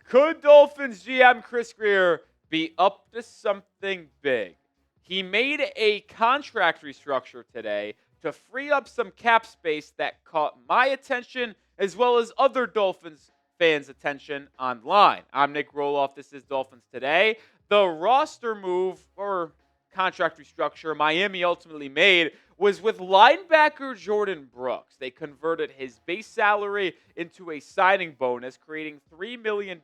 Could Dolphins GM Chris Grier be up to something big? He made a contract restructure today to free up some cap space that caught my attention as well as other Dolphins fans' attention online. I'm Nick Roloff. This is Dolphins Today. The roster move or contract restructure Miami ultimately made was with linebacker Jordyn Brooks. They converted his base salary into a signing bonus, creating $3 million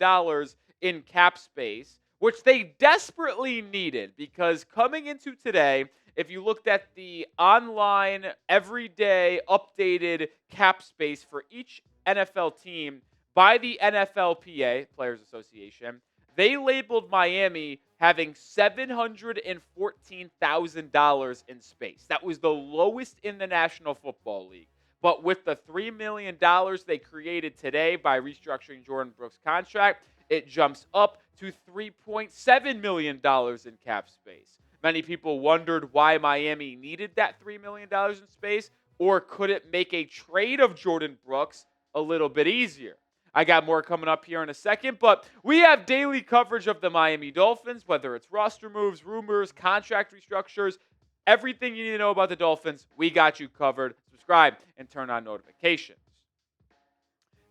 in cap space, which they desperately needed because coming into today, if you looked at the online, everyday, updated cap space for each NFL team by the NFLPA, Players Association, they labeled Miami having $714,000 in space. That was the lowest in the National Football League. But with the $3 million they created today by restructuring Jordyn Brooks' contract, it jumps up to $3.7 million in cap space. Many people wondered why Miami needed that $3 million in space, or could it make a trade of Jordyn Brooks a little bit easier? I got more coming up here in a second, but we have daily coverage of the Miami Dolphins, whether it's roster moves, rumors, contract restructures, everything you need to know about the Dolphins, we got you covered. Subscribe and turn on notifications.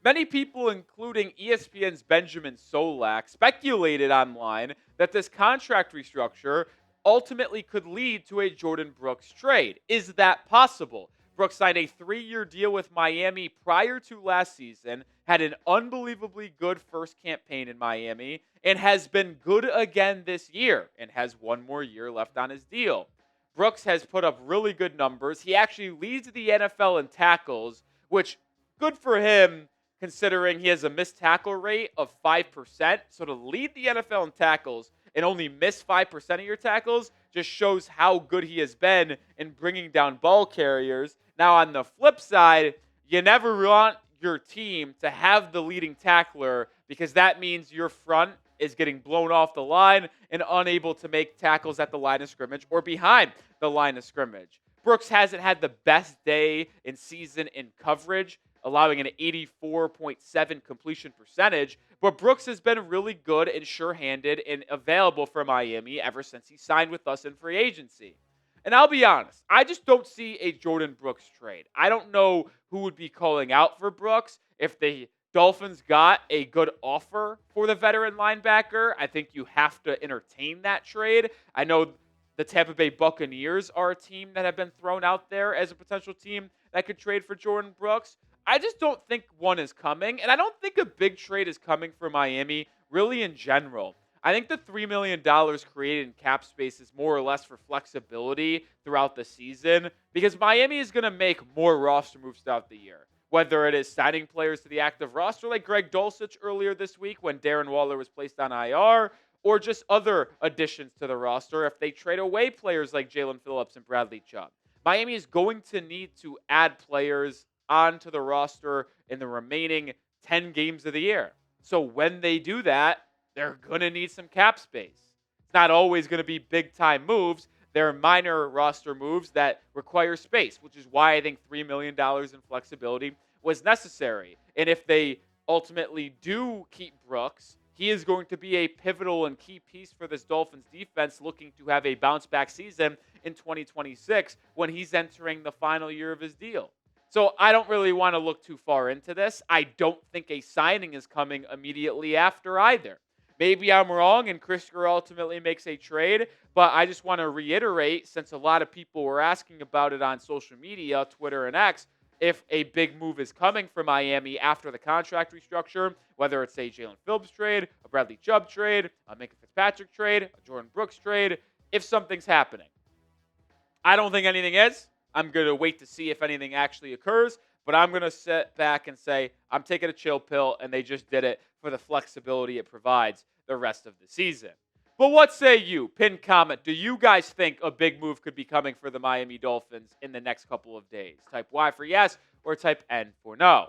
Many people, including ESPN's Benjamin Solak, speculated online that this contract restructure ultimately could lead to a Jordyn Brooks trade. Is that possible? Brooks signed a 3-year deal with Miami prior to last season, had an unbelievably good first campaign in Miami, and has been good again this year and has one more year left on his deal. Brooks has put up really good numbers. He actually leads the NFL in tackles, which good for him considering he has a missed tackle rate of 5%. So to lead the NFL in tackles and only miss 5% of your tackles just shows how good he has been in bringing down ball carriers. Now, on the flip side, you never want your team to have the leading tackler because that means your front is getting blown off the line and unable to make tackles at the line of scrimmage or behind the line of scrimmage. Brooks hasn't had the best day in season in coverage, allowing an 84.7 completion percentage, but Brooks has been really good and sure-handed and available for Miami ever since he signed with us in free agency. And I'll be honest, I just don't see a Jordyn Brooks trade. I don't know who would be calling out for Brooks. If the Dolphins got a good offer for the veteran linebacker, I think you have to entertain that trade. I know the Tampa Bay Buccaneers are a team that have been thrown out there as a potential team that could trade for Jordyn Brooks. I just don't think one is coming, and I don't think a big trade is coming for Miami, really in general. I think the $3 million created in cap space is more or less for flexibility throughout the season because Miami is going to make more roster moves throughout the year, whether it is signing players to the active roster like Greg Dulcich earlier this week when Darren Waller was placed on IR, or just other additions to the roster if they trade away players like Jalen Phillips and Bradley Chubb. Miami is going to need to add players onto the roster in the remaining 10 games of the year. So when they do that, they're going to need some cap space. It's not always going to be big-time moves. There are minor roster moves that require space, which is why I think $3 million in flexibility was necessary. And if they ultimately do keep Brooks, he is going to be a pivotal and key piece for this Dolphins defense looking to have a bounce-back season in 2026 when he's entering the final year of his deal. So I don't really want to look too far into this. I don't think a signing is coming immediately after either. Maybe I'm wrong and Chris Grier ultimately makes a trade, but I just want to reiterate, since a lot of people were asking about it on social media, Twitter and X, if a big move is coming for Miami after the contract restructure, whether it's a Jalen Phillips trade, a Bradley Chubb trade, a Minkah Fitzpatrick trade, a Jordyn Brooks trade, if something's happening. I don't think anything is. I'm going to wait to see if anything actually occurs, but I'm going to sit back and say I'm taking a chill pill, and they just did it for the flexibility it provides the rest of the season. But what say you? Pin comment. Do you guys think a big move could be coming for the Miami Dolphins in the next couple of days? Type Y for yes or type N for no.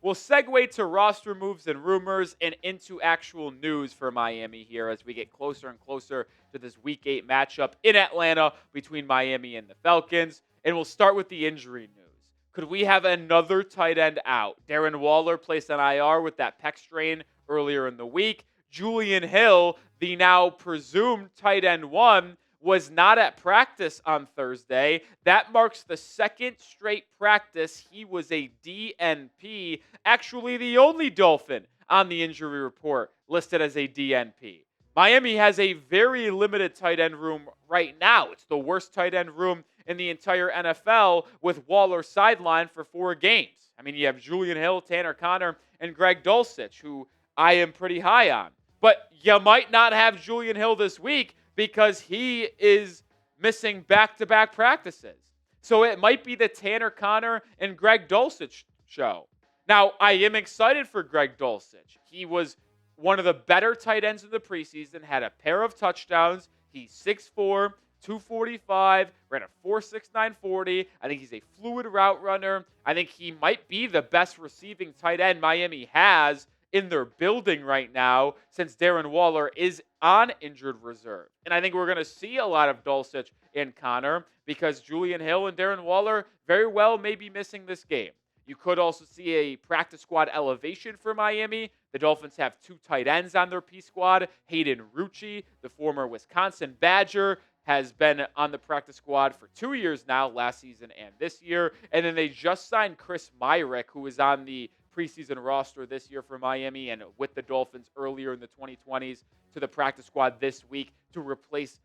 We'll segue to roster moves and rumors and into actual news for Miami here as we get closer and closer to this Week 8 matchup in Atlanta between Miami and the Falcons. And we'll start with the injury news. Could we have another tight end out? Darren Waller placed on IR with that pec strain earlier in the week. Julian Hill, the now presumed tight end one, was not at practice on Thursday. That marks the second straight practice he was a DNP, actually the only Dolphin on the injury report listed as a DNP. Miami has a very limited tight end room right now. It's the worst tight end room in the entire NFL, with Waller sidelined for 4 games. I mean, you have Julian Hill, Tanner Conner, and Greg Dulcich, who I am pretty high on. But you might not have Julian Hill this week because he is missing back-to-back practices. So it might be the Tanner Conner and Greg Dulcich show. Now, I am excited for Greg Dulcich. He was one of the better tight ends in the preseason, had a pair of touchdowns. He's 6'4", 245, ran a 4.69 40. I think he's a fluid route runner. I think he might be the best receiving tight end Miami has in their building right now, since Darren Waller is on injured reserve. And I think we're going to see a lot of Dulcich and Conner because Julian Hill and Darren Waller very well may be missing this game. You could also see a practice squad elevation for Miami. The Dolphins have 2 tight ends on their P squad. Hayden Rucci, the former Wisconsin Badger, has been on the practice squad for 2 years now, last season and this year. And then they just signed Chris Myrick, who is on the preseason roster this year for Miami and with the Dolphins earlier in the 2020s, to the practice squad this week to replace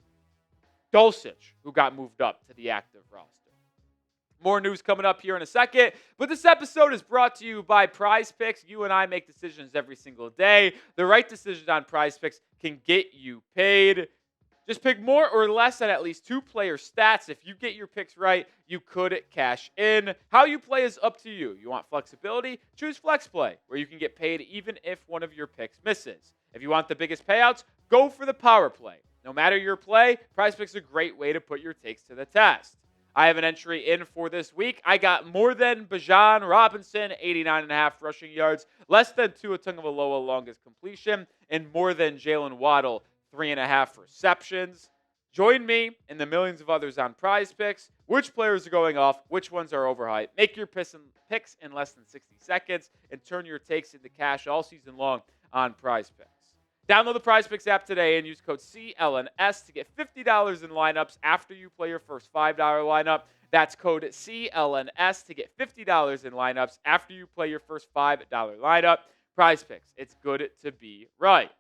Dulcich, who got moved up to the active roster. More news coming up here in a second, but this episode is brought to you by PrizePicks. You and I make decisions every single day. The right decision on PrizePicks can get you paid. Just pick more or less at least 2 player stats. If you get your picks right, you could cash in. How you play is up to you. You want flexibility? Choose FlexPlay, where you can get paid even if one of your picks misses. If you want the biggest payouts, go for the power play. No matter your play, PrizePicks is a great way to put your takes to the test. I have an entry in for this week. I got more than Bijan Robinson, 89.5 rushing yards, less than Tua Tagovailoa longest completion, and more than Jalen Waddle, 3.5 receptions. Join me and the millions of others on PrizePicks. Which players are going off? Which ones are overhyped? Make your picks in less than 60 seconds and turn your takes into cash all season long on PrizePicks. Download the PrizePicks app today and use code CLNS to get $50 in lineups after you play your first $5 lineup. That's code CLNS to get $50 in lineups after you play your first $5 lineup. PrizePicks, it's good to be right.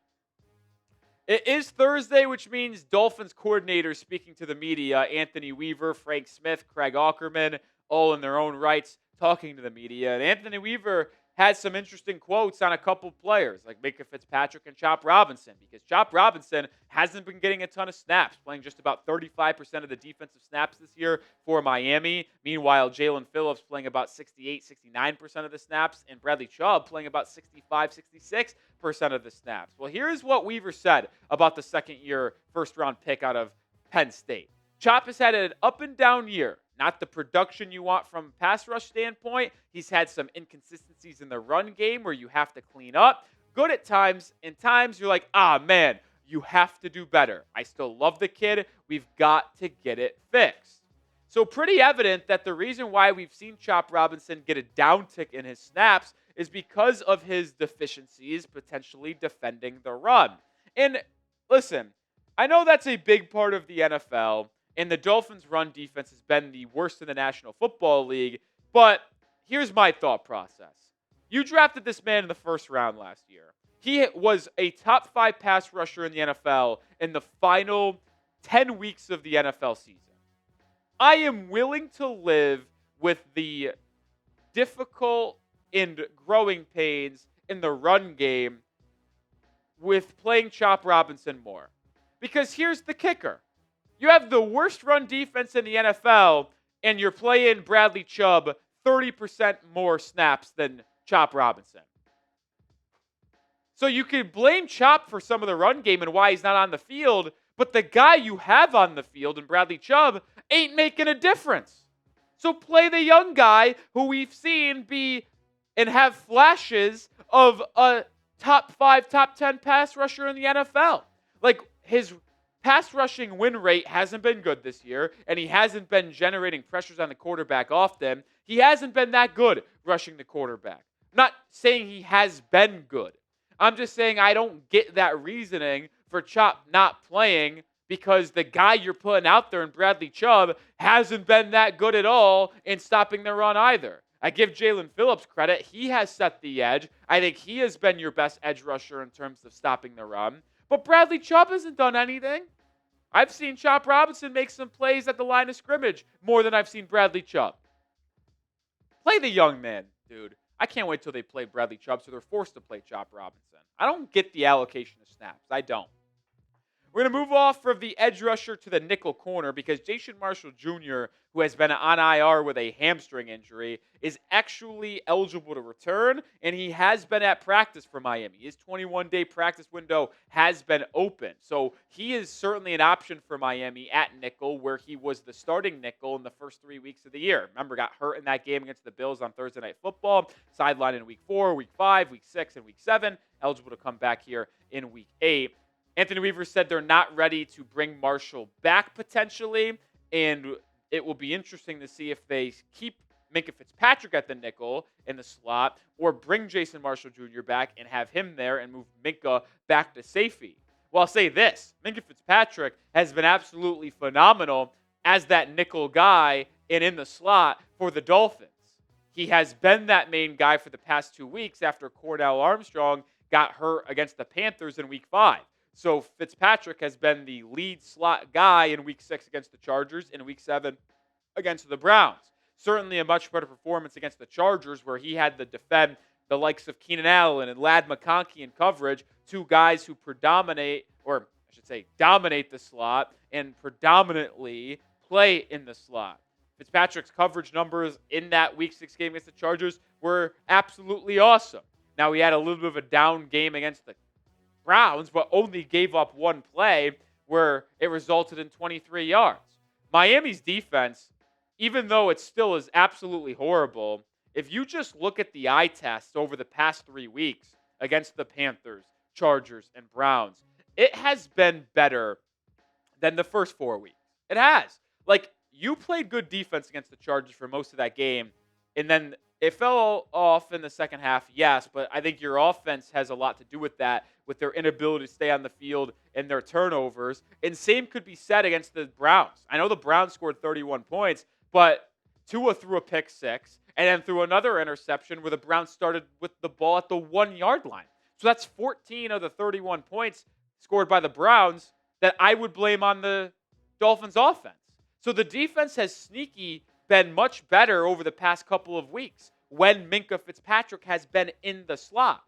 It is Thursday, which means Dolphins coordinators speaking to the media, Anthony Weaver, Frank Smith, Craig Aukerman, all in their own rights talking to the media. And Anthony Weaver had some interesting quotes on a couple players like Minkah Fitzpatrick and Chop Robinson, because Chop Robinson hasn't been getting a ton of snaps, playing just about 35% of the defensive snaps this year for Miami. Meanwhile, Jalen Phillips playing about 68, 69% of the snaps, and Bradley Chubb playing about 65, 66% of the snaps. Well, here's what Weaver said about the second-year first-round pick out of Penn State. Chop has had an up-and-down year. Not the production you want from a pass rush standpoint. He's had some inconsistencies in the run game where you have to clean up. Good at times. In times, you're like, man, you have to do better. I still love the kid. We've got to get it fixed. So pretty evident that the reason why we've seen Chop Robinson get a downtick in his snaps is because of his deficiencies, potentially defending the run. And listen, I know that's a big part of the NFL. And the Dolphins' run defense has been the worst in the National Football League. But here's my thought process. You drafted this man in the first round last year. He was a top 5 pass rusher in the NFL in the final 10 weeks of the NFL season. I am willing to live with the difficult and growing pains in the run game with playing Chop Robinson more. Because here's the kicker. You have the worst run defense in the NFL, and you're playing Bradley Chubb 30% more snaps than Chop Robinson. So you can blame Chop for some of the run game and why he's not on the field, but the guy you have on the field in Bradley Chubb ain't making a difference. So play the young guy who we've seen be and have flashes of a top 5, top 10 pass rusher in the NFL. Like, his pass rushing win rate hasn't been good this year, and he hasn't been generating pressures on the quarterback often. He hasn't been that good rushing the quarterback. I'm not saying he has been good. I'm just saying I don't get that reasoning for Chop not playing because the guy you're putting out there in Bradley Chubb hasn't been that good at all in stopping the run either. I give Jalen Phillips credit. He has set the edge. I think he has been your best edge rusher in terms of stopping the run. But Bradley Chubb hasn't done anything. I've seen Chop Robinson make some plays at the line of scrimmage more than I've seen Bradley Chubb. Play the young man, dude. I can't wait till they play Bradley Chubb so they're forced to play Chop Robinson. I don't get the allocation of snaps. I don't. We're going to move off from the edge rusher to the nickel corner because Jason Marshall Jr., who has been on IR with a hamstring injury, is actually eligible to return, and he has been at practice for Miami. His 21-day practice window has been open. So he is certainly an option for Miami at nickel, where he was the starting nickel in the first 3 weeks of the year. Remember, got hurt in that game against the Bills on Thursday Night Football, sidelined in Week 4, Week 5, Week 6, and Week 7, eligible to come back here in Week 8. Anthony Weaver said they're not ready to bring Marshall back potentially, and it will be interesting to see if they keep Minkah Fitzpatrick at the nickel in the slot or bring Jason Marshall Jr. back and have him there and move Minkah back to safety. Well, I'll say this. Minkah Fitzpatrick has been absolutely phenomenal as that nickel guy and in the slot for the Dolphins. He has been that main guy for the past 2 weeks after Cornell Armstrong got hurt against the Panthers in Week 5. So Fitzpatrick has been the lead slot guy in Week 6 against the Chargers, in Week 7 against the Browns. Certainly a much better performance against the Chargers, where he had to defend the likes of Keenan Allen and Ladd McConkey in coverage, two guys who dominate the slot and predominantly play in the slot. Fitzpatrick's coverage numbers in that Week 6 game against the Chargers were absolutely awesome. Now, he had a little bit of a down game against the Browns, but only gave up one play where it resulted in 23 yards. Miami's defense, even though it still is absolutely horrible, if you just look at the eye test over the past 3 weeks against the Panthers, Chargers, and Browns, it has been better than the first 4 weeks. It has. Like, you played good defense against the Chargers for most of that game, and then it fell off in the second half, yes, but I think your offense has a lot to do with that, with their inability to stay on the field and their turnovers. And same could be said against the Browns. I know the Browns scored 31 points, but Tua threw a pick six and then threw another interception where the Browns started with the ball at the 1 yard line. So that's 14 of the 31 points scored by the Browns that I would blame on the Dolphins offense. So the defense has sneaky been much better over the past couple of weeks when Minkah Fitzpatrick has been in the slot,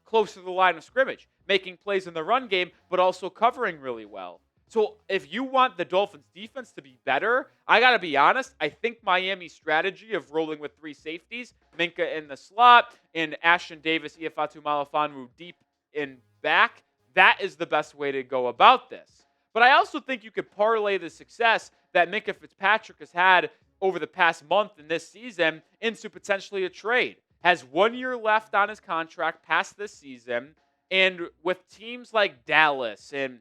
close to the line of scrimmage, making plays in the run game, but also covering really well. So if you want the Dolphins defense to be better, I got to be honest, I think Miami's strategy of rolling with 3 safeties, Minkah in the slot, and Ashton Davis, Iafatu Malifonwu deep in back, that is the best way to go about this. But I also think you could parlay the success that Minkah Fitzpatrick has had over the past month in this season into potentially a trade. Has 1 year left on his contract past this season, and with teams like Dallas and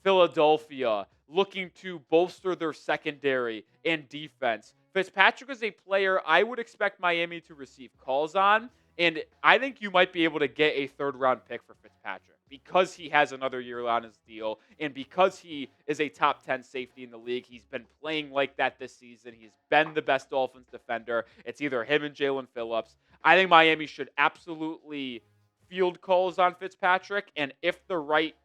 Philadelphia looking to bolster their secondary and defense, Fitzpatrick is a player I would expect Miami to receive calls on, and I think you might be able to get a third-round pick for Fitzpatrick because he has another year on his deal and because he is a top 10 safety in the league. He's been playing like that this season. He's been the best Dolphins defender. It's either him and Jalen Phillips. I think Miami should absolutely field calls on Fitzpatrick, and if the right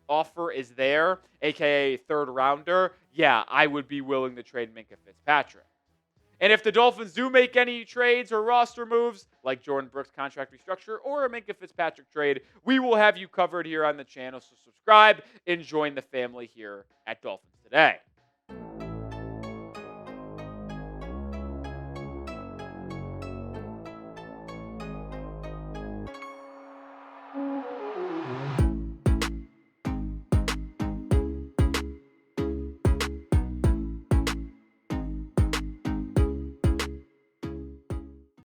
offer is there, aka third rounder, yeah, I would be willing to trade Minkah Fitzpatrick. And if the Dolphins do make any trades or roster moves, like Jordyn Brooks contract restructure or a Minkah Fitzpatrick trade, we will have you covered here on the channel. So subscribe and join the family here at Dolphins Today.